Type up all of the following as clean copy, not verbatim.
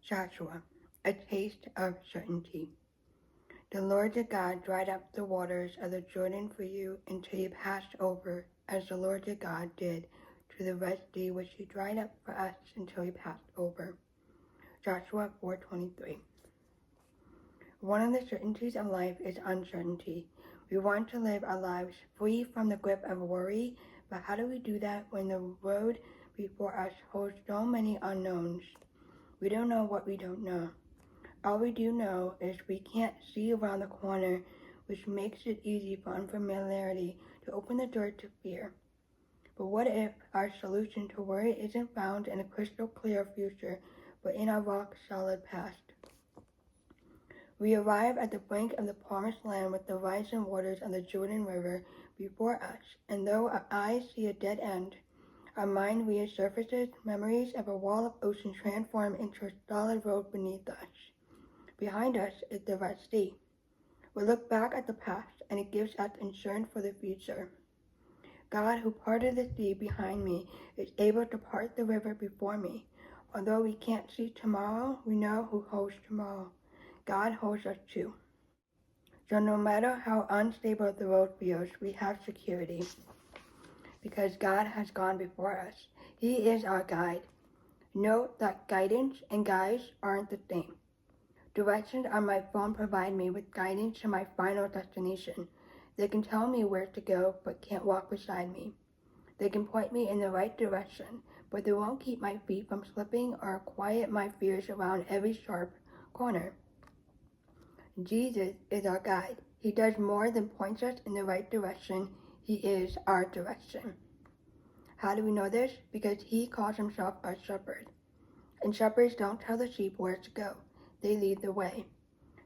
Joshua, a taste of certainty. The Lord your God dried up the waters of the Jordan for you until you passed over, as the Lord your God did to the Red Sea, which he dried up for us until he passed over. Joshua 4:23. One of the certainties of life is uncertainty. We want to live our lives free from the grip of worry, but how do we do that when the road before us holds so many unknowns? We don't know what we don't know. All we do know is we can't see around the corner, which makes it easy for unfamiliarity to open the door to fear. But what if our solution to worry isn't found in a crystal clear future, but in our rock-solid past? We arrive at the brink of the promised land with the rising waters of the Jordan River before us, and though our eyes see a dead end, our mind resurfaces memories of a wall of ocean transformed into a solid road beneath us. Behind us is the Red Sea. We look back at the past, and it gives us insurance for the future. God, who parted the sea behind me, is able to part the river before me. Although we can't see tomorrow, we know who holds tomorrow. God holds us too. So no matter how unstable the road feels, we have security, because God has gone before us. He is our guide. Note that guidance and guides aren't the same. Directions on my phone provide me with guidance to my final destination. They can tell me where to go, but can't walk beside me. They can point me in the right direction, but they won't keep my feet from slipping or quiet my fears around every sharp corner. Jesus is our guide. He does more than point us in the right direction. He is our direction. How do we know this? Because he calls himself our shepherd. And shepherds don't tell the sheep where to go. They lead the way.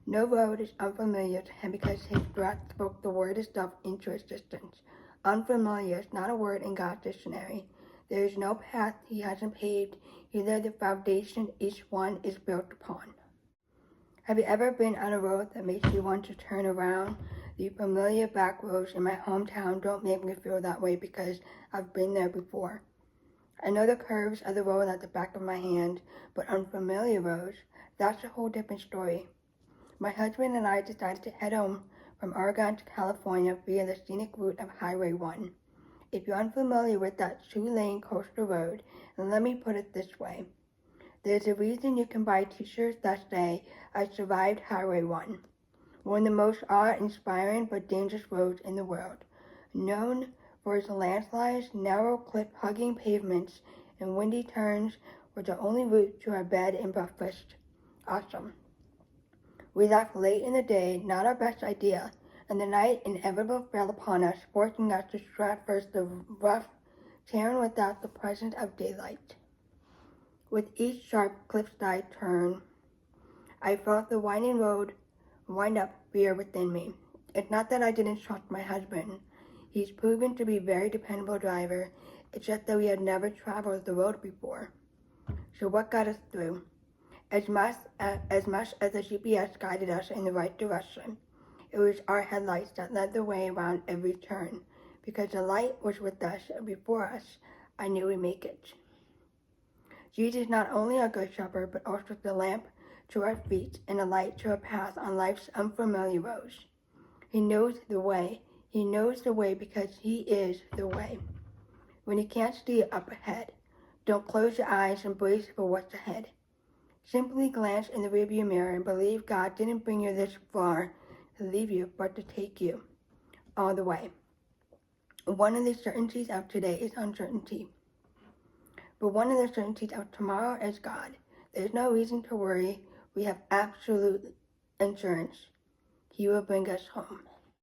No road is unfamiliar to him because his breath spoke the word itself into existence. Unfamiliar is not a word in God's dictionary. There is no path he hasn't paved, either the foundation each one is built upon. Have you ever been on a road that makes you want to turn around? The familiar back roads in my hometown don't make me feel that way because I've been there before. I know the curves of the road at the back of my hand, but unfamiliar roads, that's a whole different story. My husband and I decided to head home from Oregon to California via the scenic route of Highway 1. If you're unfamiliar with that 2-lane coastal road, then let me put it this way. There's a reason you can buy t-shirts that say, "I survived Highway 1." One of the most awe-inspiring but dangerous roads in the world. Known for its landslides, narrow cliff-hugging pavements, and windy turns, was the only route to our bed and breakfast. Awesome. We left late in the day, not our best idea, and the night inevitably fell upon us, forcing us to traverse the rough terrain without the presence of daylight. With each sharp cliffside turn, I felt the winding road wind up fear within me. It's not that I didn't trust my husband. He's proven to be a very dependable driver. It's just that we had never traveled the road before. So what got us through? As much as the GPS guided us in the right direction, it was our headlights that led the way around every turn. Because the light was with us and before us, I knew we'd make it. Jesus is not only our good shepherd, but also the lamp to our feet and a light to our path on life's unfamiliar roads. He knows the way. He knows the way because he is the way. When you can't see up ahead, don't close your eyes and brace for what's ahead. Simply glance in the rearview mirror and believe God didn't bring you this far to leave you, but to take you all the way. One of the certainties of today is uncertainty. But one of the certainties of tomorrow is God. There's no reason to worry. We have absolute insurance. He will bring us home.